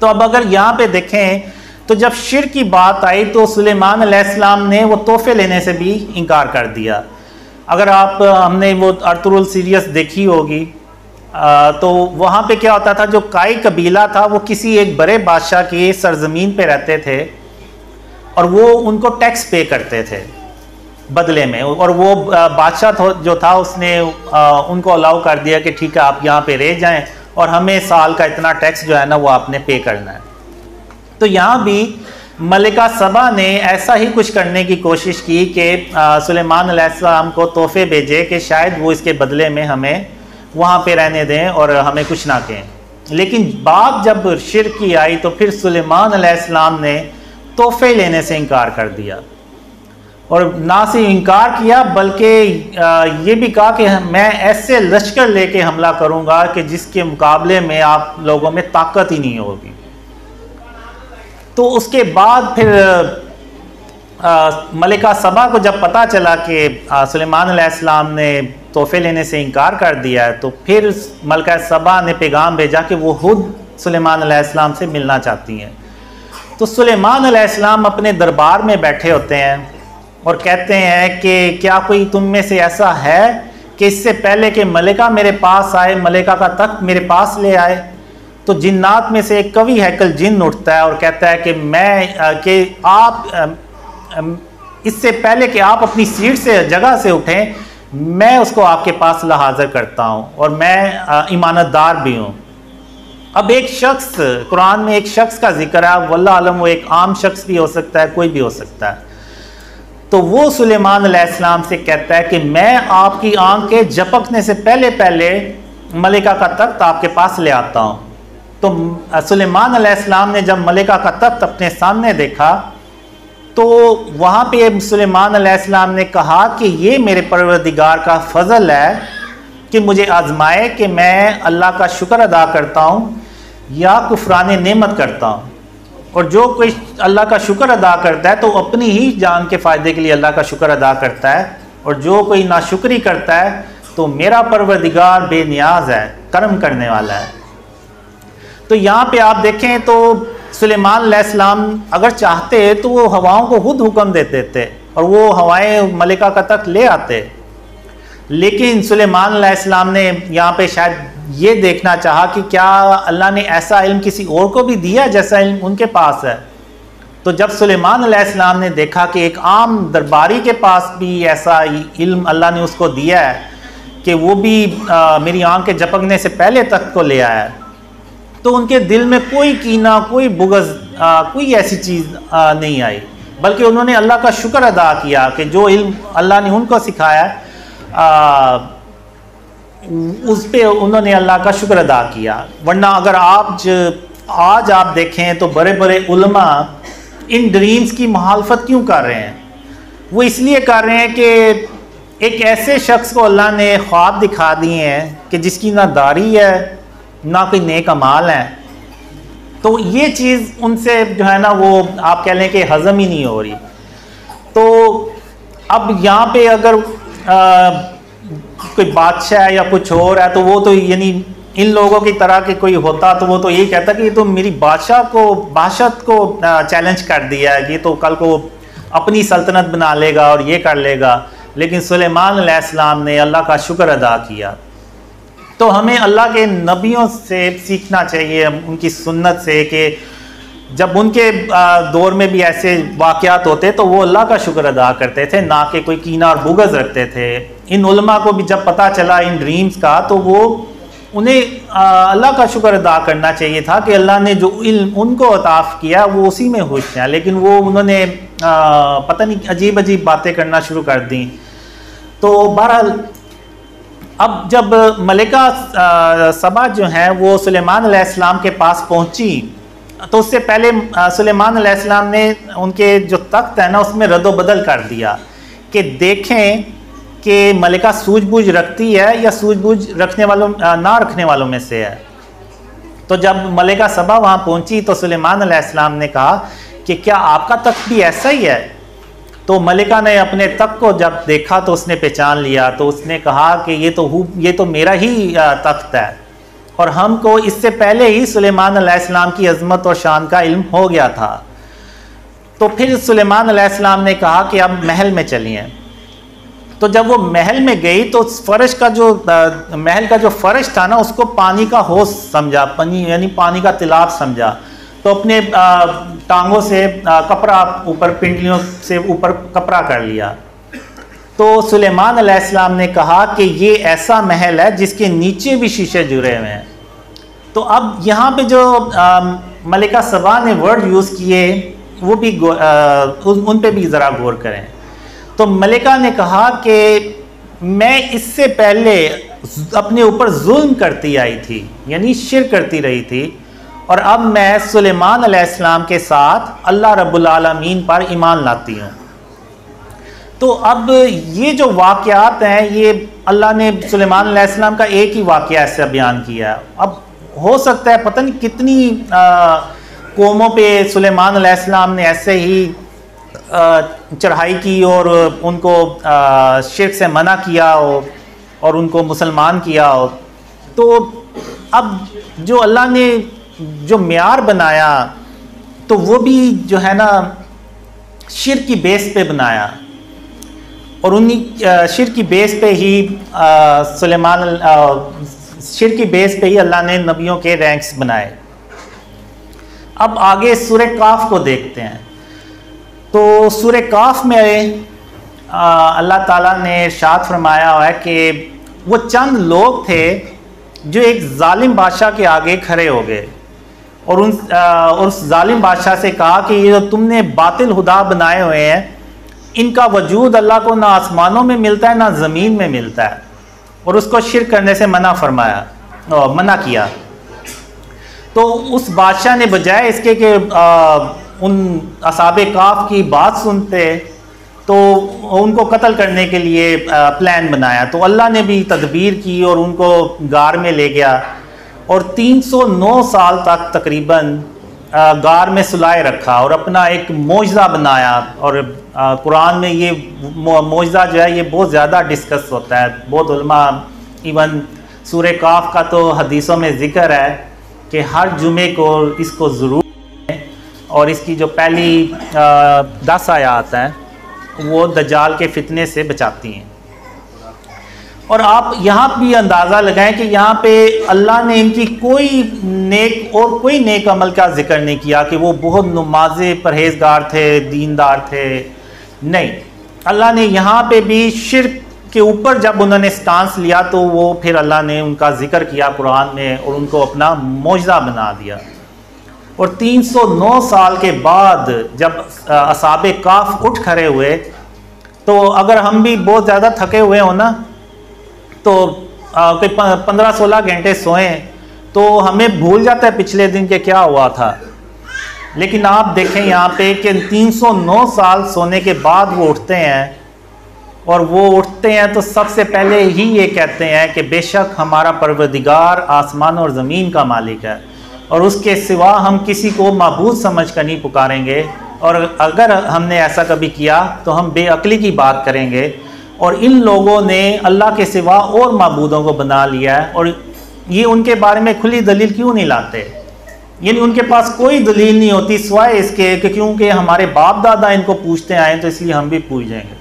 तो अब अगर यहाँ पे देखें तो जब शिर्क की बात आई तो सुलेमान अलैहिस्सलाम ने वो तोहफे लेने से भी इनकार कर दिया। अगर हमने वो अर्तुरुल सीरीज देखी होगी तो वहाँ पे क्या होता था, जो काई कबीला था वो किसी एक बड़े बादशाह की सरजमीन पे रहते थे और वो उनको टैक्स पे करते थे बदले में, और वो बादशाह जो था उसने उनको अलाउ कर दिया कि ठीक है आप यहाँ पे रह जाएं और हमें साल का इतना टैक्स जो है ना वो आपने पे करना है। तो यहाँ भी मलिका सबा ने ऐसा ही कुछ करने की कोशिश की कि सुलेमान अलैहिस्सलाम को तोहफे भेजे कि शायद वो इसके बदले में हमें वहाँ पे रहने दें और हमें कुछ ना कहें। लेकिन बात जब शिर्क की आई तो फिर सुलेमान अलैहिस्सलाम ने तोहफे लेने से इनकार कर दिया, और ना सिर्फ इनकार किया बल्कि ये भी कहा कि मैं ऐसे लश्कर लेके हमला करूँगा कि जिसके मुकाबले में आप लोगों में ताकत ही नहीं होगी। तो उसके बाद फिर मलिका सबा को जब पता चला कि सुलेमान अलैहिस्सलाम ने तोहफे लेने से इनकार कर दिया है, तो फिर मलिका सबा ने पैगाम भेजा कि वो खुद सुलेमान अलैहिस्सलाम से मिलना चाहती हैं। तो सुलेमान अलैहिस्सलाम अपने दरबार में बैठे होते हैं और कहते हैं कि क्या कोई तुम में से ऐसा है कि इससे पहले कि मलिका मेरे पास आए, मलिका का तख्त मेरे पास ले आए। तो जिन्नात में से एक कवि हैकल जिन्न उठता है और कहता है कि आप इससे पहले कि आप अपनी सीट से जगह से उठें, मैं उसको आपके पास ला हाज़िर करता हूँ और मैं ईमानतदार भी हूँ। अब एक शख्स, कुरान में एक शख्स का जिक्र है, वल्लाह आलम वो एक आम शख्स भी हो सकता है, कोई भी हो सकता है। तो वो सुलेमान अलैहिस्सलाम से कहता है कि मैं आपकी आंख के झपकने से पहले मलिका का तख्त आपके पास ले आता हूँ। तो सुलेमान अलैहिस्सलाम ने जब मलिका का तख्त अपने सामने देखा तो वहाँ पे सुलेमान अलैहिस्सलाम ने कहा कि ये मेरे परवरदिगार का फजल है कि मुझे आजमाए कि मैं अल्लाह का शुक्र अदा करता हूँ या कुफरान नेमत करता हूँ। और जो कोई अल्लाह का शुक्र अदा करता है तो अपनी ही जान के फ़ायदे के लिए अल्लाह का शुक्र अदा करता है, और जो कोई नाशुक्री करता है तो मेरा परवरदिगार बेनियाज है, कर्म करने वाला है। तो यहाँ पे आप देखें तो सुलेमान अलैहिस्सलाम अगर चाहते तो वो हवाओं को खुद हुक्म देते थे और वो हवाएं मलिका का तक ले आते, लेकिन सुलेमान अलैहिस्सलाम ने यहाँ पे शायद ये देखना चाहा कि क्या अल्लाह ने ऐसा इल्म किसी और को भी दिया जैसा इल्म उनके पास है। तो जब सुलेमान अलैहिस्सलाम ने देखा कि एक आम दरबारी के पास भी ऐसा इल्म अल्लाह ने उसको दिया है कि वो भी मेरी आंख के झपकने से पहले तक को ले आया है, तो उनके दिल में कोई कीना, कोई बुग़्ज़, कोई ऐसी चीज़ नहीं आई, बल्कि उन्होंने अल्लाह का शुक्र अदा किया कि जो इल्म अल्लाह ने उनको सिखाया उस पे उन्होंने अल्लाह का शुक्र अदा किया। वरना अगर आज आप देखें तो बड़े बड़े उलमा इन ड्रीम्स की मुखालफत क्यों कर रहे हैं? वो इसलिए कर रहे हैं कि एक ऐसे शख्स को अल्लाह ने ख्वाब दिखा दिए हैं कि जिसकी ना दाढ़ी है ना कोई नेक अमाल है, तो ये चीज़ उनसे जो है ना वो आप कह लें कि हज़म ही नहीं हो रही। तो अब यहाँ पे अगर कोई बादशाह या कुछ और है तो वो तो यानी इन लोगों की तरह के कोई होता तो वो तो यही कहता कि ये तो मेरी बादशाहत को चैलेंज कर दिया है कि तो कल को अपनी सल्तनत बना लेगा और ये कर लेगा। लेकिन सुलेमान अलैहिस्सलाम ने अल्लाह का शुक्र अदा किया। तो हमें अल्लाह के नबियों से सीखना चाहिए, उनकी सुन्नत से, कि जब उनके दौर में भी ऐसे वाक़यात होते तो वो अल्लाह का शुक्र अदा करते थे, ना कि कोई कीना और बुग़्ज़ रखते थे। इन उलमा को भी जब पता चला इन ड्रीम्स का तो वो उन्हें अल्लाह का शुक्र अदा करना चाहिए था कि अल्लाह ने जो इल्म उनको अताफ़ किया वो उसी में खुश हैं। लेकिन वो उन्होंने पता नहीं अजीब अजीब बातें करना शुरू कर दी। तो बहरहाल अब जब मलिका सबा जो हैं वो सुलेमान अलैहिस्सलाम के पास पहुंची तो उससे पहले सुलेमान अलैहिस्सलाम ने उनके जो तख्त है ना उसमें रद्दो बदल कर दिया कि देखें कि मलिका सूझबूझ रखती है या सूझबूझ रखने वालों ना रखने वालों में से है। तो जब मलिका सबा वहाँ पहुँची तो सुलेमान अलैहिस्सलाम ने कहा कि क्या आपका तख्त भी ऐसा ही है? तो मलिका ने अपने तख्त को जब देखा तो उसने पहचान लिया। तो उसने कहा कि ये तो मेरा ही तख्त है और हमको इससे पहले ही सुलेमान अलैहिस्सलाम की अज़मत और शान का इल्म हो गया था। तो फिर सुलेमान अलैहिस्सलाम ने कहा कि अब महल में चलिए। तो जब वो महल में गई तो फर्श का जो महल का जो फर्श था ना उसको पानी का हौज समझा, यानी पानी का तिलाब समझा। तो अपने टांगों से कपड़ा ऊपर, पिंडलियों से ऊपर कपड़ा कर लिया। तो सुलेमान अलैहिस्सलाम ने कहा कि ये ऐसा महल है जिसके नीचे भी शीशे जुड़े हुए हैं। तो अब यहाँ पे जो मलिका सबा ने वर्ड यूज़ किए वो भी उन पे भी ज़रा गौर करें। तो मलिका ने कहा कि मैं इससे पहले अपने ऊपर जुल्म करती आई थी, यानी शिर्क करती रही थी, और अब मैं सुलेमान अलैहिस्सलाम के साथ अल्लाह रब्बुल आलमीन पर ईमान लाती हूँ। तो अब ये जो वाक़यात हैं ये अल्लाह ने सुलेमान अलैहिस्सलाम का एक ही वाक़या ऐसा बयान किया। अब हो सकता है पता नहीं कितनी कौमों पे सुलेमान अलैहिस्सलाम ने ऐसे ही चढ़ाई की और उनको शिर्क से मना किया हो और उनको मुसलमान किया हो। तो अब जो अल्लाह ने जो मेयार बनाया तो वो भी जो है ना शिर्क की बेस पे बनाया और उन्हीं शिर्क की बेस पे ही शिर्क की बेस पे ही अल्लाह ने नबियों के रैंक्स बनाए। अब आगे सूरह काफ को देखते हैं। तो सूरह काफ में अल्लाह ताला ने इरशाद फरमाया हुआ है कि वो चंद लोग थे जो एक जालिम बादशाह के आगे खड़े हो गए और उस जालिम बादशाह से कहा कि ये जो तुमने बातिल खुदा बनाए हुए हैं इनका वजूद अल्लाह को ना आसमानों में मिलता है ना ज़मीन में मिलता है, और उसको शिर्क करने से मना किया। तो उस बादशाह ने बजाय इसके कि उन असाबे काफ की बात सुनते तो उनको कत्ल करने के लिए प्लान बनाया। तो अल्लाह ने भी तदबीर की और उनको गार में ले गया और 309 साल तक तकरीबन गार में सुलाए रखा और अपना एक मौजज़ा बनाया। और कुरान में ये मौजज़ा जो है ये बहुत ज़्यादा डिस्कस होता है। बहुत उलमा इवन सूरह काफ का तो हदीसों में ज़िक्र है कि हर जुमे को इसको ज़रूर, और इसकी जो पहली 10 आयात हैं वो दज्जाल के फितने से बचाती हैं। और आप यहाँ भी अंदाज़ा लगाएं कि यहाँ पे अल्लाह ने इनकी कोई नेक अमल का जिक्र नहीं किया कि वो बहुत नमाज़े परहेजगार थे, दीनदार थे। नहीं, अल्लाह ने यहाँ पे भी शिर्क के ऊपर जब उन्होंने स्टांस लिया तो वो फिर अल्लाह ने उनका जिक्र किया कुरान में और उनको अपना मौजज़ा बना दिया। और 309 साल के बाद जब असाबे काफ उठ खड़े हुए, तो अगर हम भी बहुत ज़्यादा थके हुए हो ना तो कोई 15-16 घंटे सोएं तो हमें भूल जाता है पिछले दिन के क्या हुआ था। लेकिन आप देखें यहाँ पे कि 309 साल सोने के बाद वो उठते हैं, और वो उठते हैं तो सबसे पहले ही ये कहते हैं कि बेशक हमारा परवरदिगार आसमान और ज़मीन का मालिक है, और उसके सिवा हम किसी को माबूद समझ कर नहीं पुकारेंगे, और अगर हमने ऐसा कभी किया तो हम बेअक्ली की बात करेंगे। और इन लोगों ने अल्लाह के सिवा और माबूदों को बना लिया है, और ये उनके बारे में खुली दलील क्यों नहीं लाते? यानी उनके पास कोई दलील नहीं होती सिवाय इसके कि क्योंकि हमारे बाप दादा इनको पूछते आए तो इसलिए हम भी पूछ जाएंगे,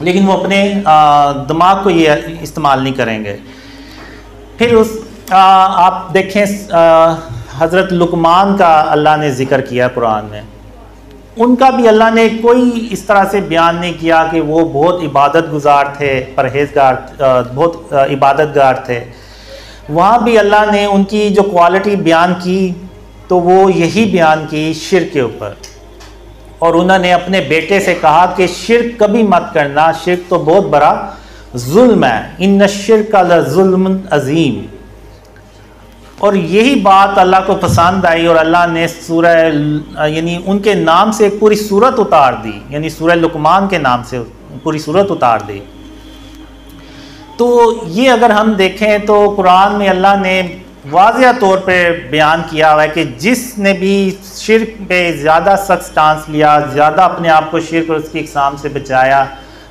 लेकिन वो अपने दिमाग को ये इस्तेमाल नहीं करेंगे। फिर आप देखें हज़रत लुकमान का अल्लाह ने ज़िक्र किया कुरान में। उनका भी अल्लाह ने कोई इस तरह से बयान नहीं किया कि वो बहुत इबादत गुजार थे, परहेजगार, बहुत इबादतगार थे। वहाँ भी अल्लाह ने उनकी जो क्वालिटी बयान की तो वो यही बयान की शिर्क के ऊपर, और उन्होंने अपने बेटे से कहा कि शिर्क कभी मत करना, शिर्क तो बहुत बड़ा जुल्म है, इन्न शिर्क लजुल्मुन अजीम। और यही बात अल्लाह को पसंद आई और अल्लाह ने सूरह यानी उनके नाम से एक पूरी सूरत उतार दी, यानी सूरह लुकमान के नाम से पूरी सूरत उतार दी। तो ये अगर हम देखें तो कुरान में अल्लाह ने वाज़िया तौर पे बयान किया हुआ है कि जिसने भी शिर्क पे ज़्यादा सख्त स्टांस लिया, ज़्यादा अपने आप को शिर्क और उसकी इक़साम से बचाया,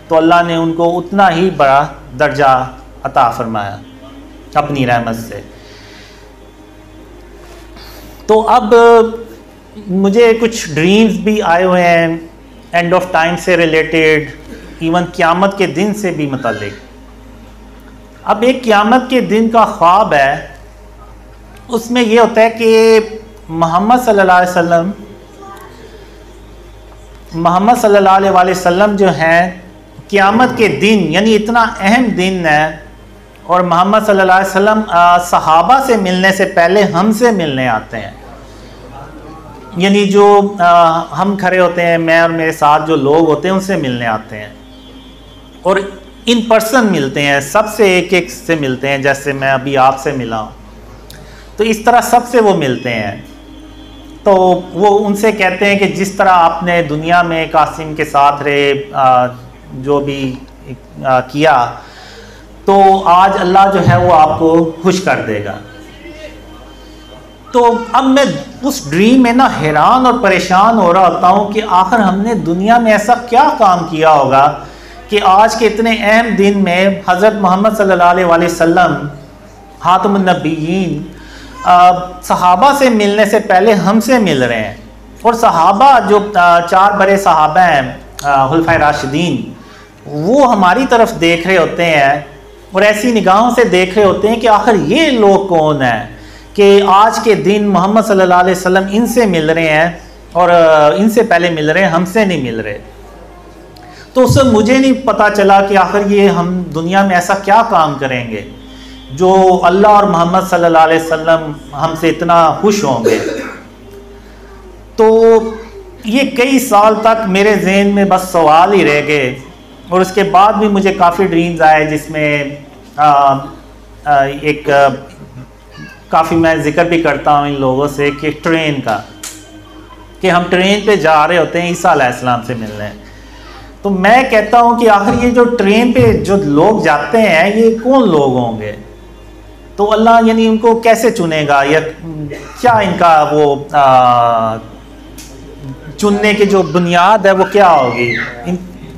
तो अल्लाह ने उनको उतना ही बड़ा दर्जा अता फरमाया अपनी रहमत से। तो अब मुझे कुछ ड्रीम्स भी आए हुए हैं एंड ऑफ टाइम से रिलेटेड, इवन क़यामत के दिन से भी मुतल्लिक। अब एक क़यामत के दिन का ख्वाब है, उसमें ये होता है कि मोहम्मद सल्लल्लाहु अलैहि वसल्लम जो हैं क़यामत के दिन, यानी इतना अहम दिन है, और मोहम्मद सल्लल्लाहु अलैहि वसल्लम सहाबा से मिलने से पहले हमसे मिलने आते हैं। यानी जो हम खड़े होते हैं, मैं और मेरे साथ जो लोग होते हैं उनसे मिलने आते हैं, और इन पर्सन मिलते हैं, सबसे एक एक से मिलते हैं, जैसे मैं अभी आपसे मिला हूँ, तो इस तरह सबसे वो मिलते हैं। तो वो उनसे कहते हैं कि जिस तरह आपने दुनिया में कासिम के साथ रहे, जो भी किया, तो आज अल्लाह जो है वो आपको खुश कर देगा। तो अब मैं उस ड्रीम में ना हैरान और परेशान हो रहा होता हूँ कि आखिर हमने दुनिया में ऐसा क्या काम किया होगा कि आज के इतने अहम दिन में हज़रत मोहम्मद सल्लल्लाहु अलैहि वसल्लम खातमुन नबिय्यीन सहाबा से मिलने से पहले हमसे मिल रहे हैं। और सहाबा जो 4 बड़े सहाबा हैं खुलफाए राशिदीन, वो हमारी तरफ देख रहे होते हैं और ऐसी निगाहों से देख रहे होते हैं कि आखिर ये लोग कौन हैं कि आज के दिन मोहम्मद सल्लल्लाहु अलैहि वसल्लम इनसे मिल रहे हैं और इनसे पहले मिल रहे हैं, हमसे नहीं मिल रहे। तो उससे मुझे नहीं पता चला कि आखिर ये हम दुनिया में ऐसा क्या काम करेंगे जो अल्लाह और मोहम्मद सल्लल्लाहु अलैहि वसल्लम हमसे इतना खुश होंगे। तो ये कई साल तक मेरे जहन में बस सवाल ही रह गए, और उसके बाद भी मुझे काफ़ी ड्रीम्स आए जिसमें एक काफ़ी मैं जिक्र भी करता हूँ इन लोगों से कि ट्रेन का, कि हम ट्रेन पे जा रहे होते हैं ईसा अलैहिस्सलाम से मिलने। तो मैं कहता हूँ कि आखिर ये जो ट्रेन पे जो लोग जाते हैं ये कौन लोग होंगे? तो अल्लाह यानी उनको कैसे चुनेगा, या क्या इनका वो चुनने की जो बुनियाद है वो क्या होगी,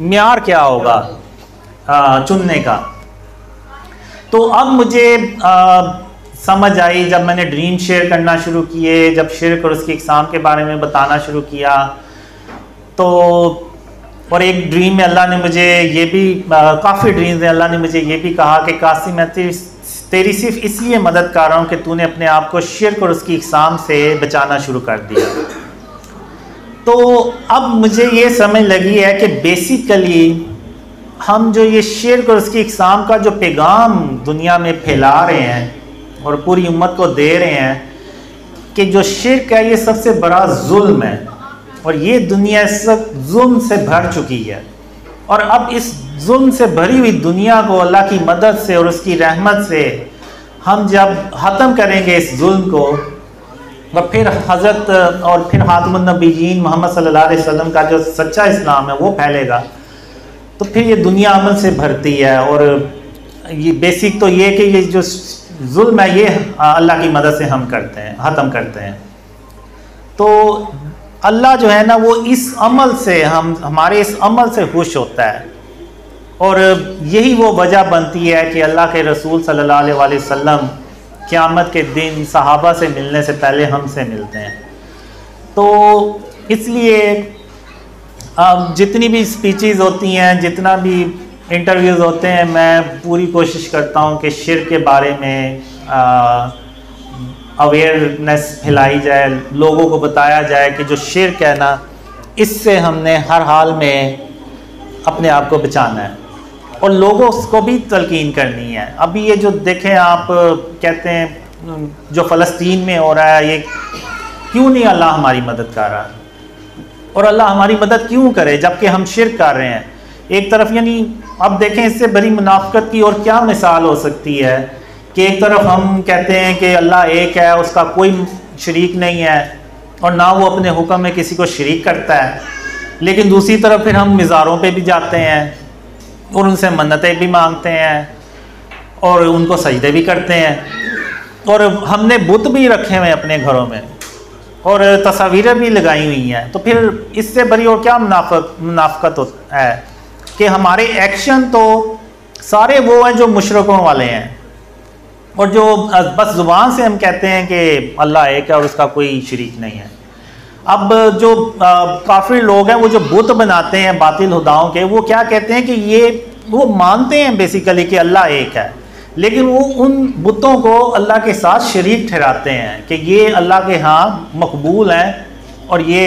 म्यार क्या होगा चुनने का? तो अब मुझे समझ आई जब मैंने ड्रीम शेयर करना शुरू किए, जब शिर्क और उसकी इक़साम के बारे में बताना शुरू किया। तो और एक ड्रीम में अल्लाह ने मुझे ये भी काफ़ी ड्रीम्स में अल्लाह ने मुझे ये भी कहा कि कासिम मैं तेरी सिर्फ इसलिए मदद कर रहा हूँ कि तूने अपने आप को शिर्क और उसकी इक़साम से बचाना शुरू कर दिया। तो अब मुझे ये समझ लगी है कि बेसिकली हम जो ये शिर्क और उसकी इक़साम का जो पैगाम दुनिया में फैला रहे हैं और पूरी उम्मत को दे रहे हैं कि जो शिर्क है ये सबसे बड़ा जुल्म है, और ये दुनिया सब जुल्म से भर चुकी है। और अब इस जुल्म से भरी हुई दुनिया को अल्लाह की मदद से और उसकी रहमत से हम जब ख़त्म करेंगे इस जुल्म को, और फिर हज़रत और फिर ख़ातमुन नबीयीन मोहम्मद सल्लल्लाहु अलैहि वसल्लम का जो सच्चा इस्लाम है वो फैलेगा, तो फिर ये दुनिया अमन से भरती है। और ये बेसिक तो ये कि ये जो जुल्म है ये अल्लाह की मदद से हम करते हैं, ख़त्म करते हैं। तो अल्लाह जो है ना वो इस अमल से हमारे इस अमल से खुश होता है, और यही वो वजह बनती है कि अल्लाह के रसूल सल्लल्लाहु अलैहि वसल्लम क़यामत के दिन सहाबा से मिलने से पहले हमसे मिलते हैं। तो इसलिए जितनी भी स्पीचेस होती हैं, जितना भी इंटरव्यूज़ होते हैं, मैं पूरी कोशिश करता हूँ कि शिर्क के बारे में अवेयरनेस फैलाई जाए, लोगों को बताया जाए कि जो शिर्क है ना इससे हमने हर हाल में अपने आप को बचाना है और लोगों को भी तलकीन करनी है। अभी ये जो देखें आप कहते हैं जो फ़लस्तीन में हो रहा है, ये क्यों नहीं अल्लाह हमारी मदद कर रहा है, और अल्लाह हमारी मदद क्यों करे जबकि हम शिर्क कर रहे हैं। एक तरफ यानी अब देखें इससे बड़ी मुनाफिकत की और क्या मिसाल हो सकती है कि एक तरफ हम कहते हैं कि अल्लाह एक है, उसका कोई शरीक नहीं है, और ना वो अपने हुक्म में किसी को शरीक करता है, लेकिन दूसरी तरफ फिर हम मज़ारों पे भी जाते हैं और उनसे मन्नतें भी मांगते हैं और उनको सजदे भी करते हैं, और हमने बुत भी रखे हुए हैं अपने घरों में और तस्वीरें भी लगाई हुई हैं। तो फिर इससे बड़ी और क्या मुनाफिकत है कि हमारे एक्शन तो सारे वो हैं जो मुशरकों वाले हैं, और जो बस ज़ुबान से हम कहते हैं कि अल्लाह एक है और उसका कोई शरीक नहीं है। अब जो काफ़िर लोग हैं वो जो बुत बनाते हैं बातिल खुदाओं के, वो क्या कहते हैं कि ये वो मानते हैं बेसिकली कि अल्लाह एक है, लेकिन वो उन बुतों को अल्लाह के साथ शरीक ठहराते हैं कि ये अल्लाह के यहाँ मकबूल हैं और ये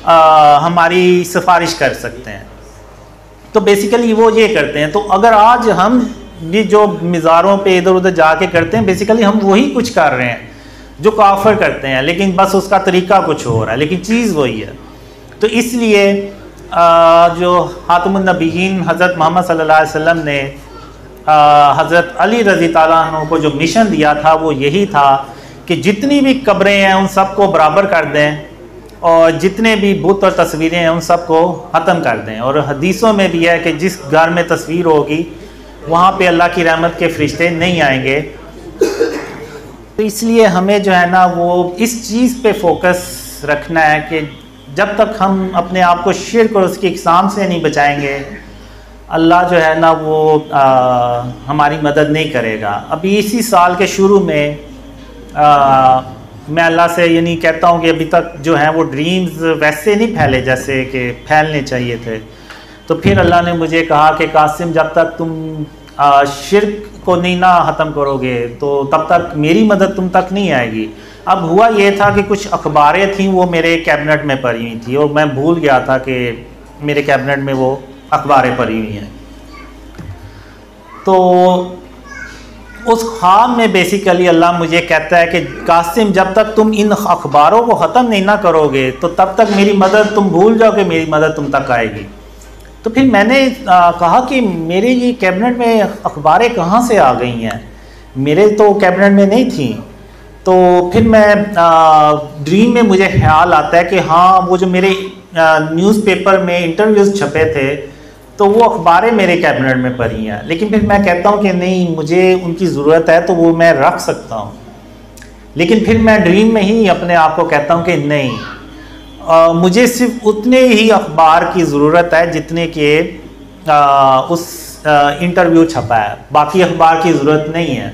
हमारी सिफारिश कर सकते हैं। तो बेसिकली वो ये करते हैं। तो अगर आज हम भी जो मज़ारों पे इधर उधर जाके करते हैं, बेसिकली हम वही कुछ कर रहे हैं जो काफिर करते हैं, लेकिन बस उसका तरीका कुछ हो रहा है, लेकिन चीज़ वही है। तो इसलिए जो ख़ातमुन नबीयीन हज़रत मोहम्मद सल्लल्लाहु अलैहि वसल्लम ने हज़रत अली रज़ी ताला अन्हु को जो मिशन दिया था वो यही था कि जितनी भी कब्रें हैं उन सबको बराबर कर दें और जितने भी बुत और तस्वीरें हैं उन सबको ख़त्म कर दें। और हदीसों में भी है कि जिस घर में तस्वीर होगी वहाँ पे अल्लाह की रहमत के फरिश्ते नहीं आएंगे। तो इसलिए हमें जो है ना वो इस चीज़ पे फोकस रखना है कि जब तक हम अपने आप को शिर्क और उसकी इक़साम से नहीं बचाएंगे, अल्लाह जो है ना वो हमारी मदद नहीं करेगा। अभी इसी साल के शुरू में मैं अल्लाह से यानी कहता हूँ कि अभी तक जो है वो ड्रीम्स वैसे नहीं फैले जैसे कि फैलने चाहिए थे। तो फिर अल्लाह ने मुझे कहा कि कासिम जब तक तुम शिर्क को नहीं ना ख़त्म करोगे तो तब तक मेरी मदद तुम तक नहीं आएगी। अब हुआ ये था कि कुछ अखबारें थीं वो मेरे कैबिनेट में पड़ी हुई थी और मैं भूल गया था कि मेरे कैबिनेट में वो अखबारें पड़ी हुई हैं। तो उस ख्वाब में बेसिकली अल्लाह मुझे कहता है कि कासिम जब तक तुम इन अखबारों को ख़त्म नहीं ना करोगे तो तब तक मेरी मदद तुम भूल जाओ कि मेरी मदद तुम तक आएगी। तो फिर मैंने कहा कि मेरे ये कैबिनेट में अखबारें कहाँ से आ गई हैं, मेरे तो कैबिनेट में नहीं थी। तो फिर मैं ड्रीम में मुझे ख्याल आता है कि हाँ वो जो मेरे न्यूज़पेपर में इंटरव्यूज़ छपे थे तो वो अखबारें मेरे कैबिनेट में पड़ी हैं, लेकिन फिर मैं कहता हूँ कि नहीं मुझे उनकी ज़रूरत है तो वो मैं रख सकता हूँ। लेकिन फिर मैं ड्रीम में ही अपने आप को कहता हूँ कि नहीं मुझे सिर्फ उतने ही अखबार की ज़रूरत है जितने के उस इंटरव्यू छपा है, बाकी अखबार की ज़रूरत नहीं है।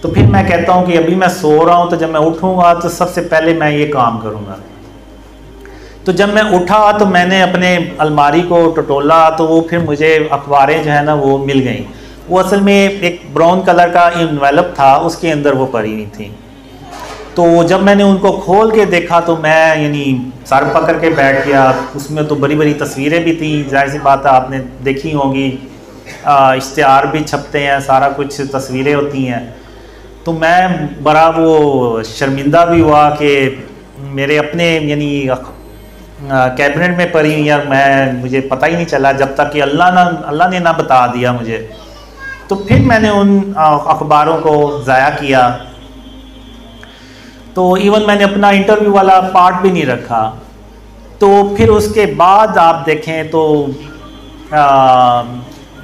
तो फिर मैं कहता हूँ कि अभी मैं सो रहा हूँ तो जब मैं उठूँगा तो सबसे पहले मैं ये काम करूँगा। तो जब मैं उठा तो मैंने अपने अलमारी को टटोला तो वो फिर मुझे अखबारें जो है ना वो मिल गई। वो असल में एक ब्राउन कलर का इन्वेलप था, उसके अंदर वो पड़ी हुई थी। तो जब मैंने उनको खोल के देखा तो मैं यानी सर पकड़ के बैठ गया। उसमें तो बड़ी बड़ी तस्वीरें भी थी, जाहिर सी बात है आपने देखी होंगी, इश्तिहार भी छपते हैं, सारा कुछ तस्वीरें होती हैं। तो मैं बड़ा वो शर्मिंदा भी हुआ कि मेरे अपने यानी कैबिनेट में पढ़ी या मुझे पता ही नहीं चला जब तक कि अल्लाह ने ना बता दिया मुझे। तो फिर मैंने उन अखबारों को ज़ाया किया। तो इवन मैंने अपना इंटरव्यू वाला पार्ट भी नहीं रखा। तो फिर उसके बाद आप देखें तो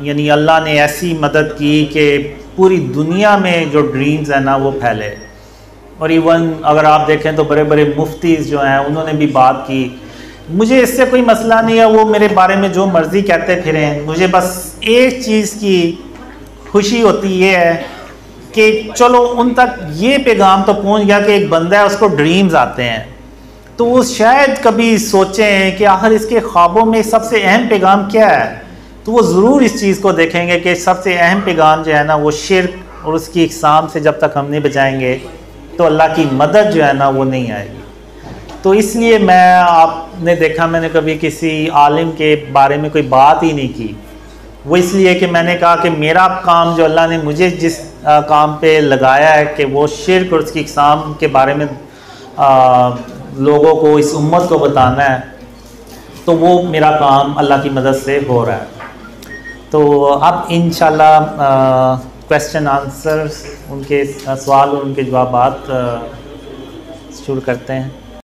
यानी अल्लाह ने ऐसी मदद की कि पूरी दुनिया में जो ड्रीम्स हैं ना वो फैले। और इवन अगर आप देखें तो बड़े बड़े मुफ्तीज़ जो हैं उन्होंने भी बात की। मुझे इससे कोई मसला नहीं है, वो मेरे बारे में जो मर्ज़ी कहते फिरें। मुझे बस एक चीज़ की खुशी होती ये है कि चलो उन तक ये पैगाम तो पहुंच गया कि एक बंदा है उसको ड्रीम्स आते हैं। तो वो शायद कभी सोचें कि आखिर इसके ख्वाबों में सबसे अहम पैगाम क्या है। तो वो ज़रूर इस चीज़ को देखेंगे कि सबसे अहम पैगाम जो है ना वो शिर्क और उसकी इक़साम से जब तक हम नहीं बचाएंगे तो अल्लाह की मदद जो है ना वो नहीं आएगी। तो इसलिए आपने देखा मैंने कभी किसी आलिम के बारे में कोई बात ही नहीं की। वो इसलिए कि मैंने कहा कि मेरा काम जो अल्लाह ने मुझे जिस काम पे लगाया है कि वो शिर्क और उसकी इक़साम के बारे में लोगों को, इस उम्मत को बताना है, तो वो मेरा काम अल्लाह की मदद से हो रहा है। तो अब इंशाल्लाह क्वेश्चन आंसर, उनके सवाल और उनके जवाबात शुरू करते हैं।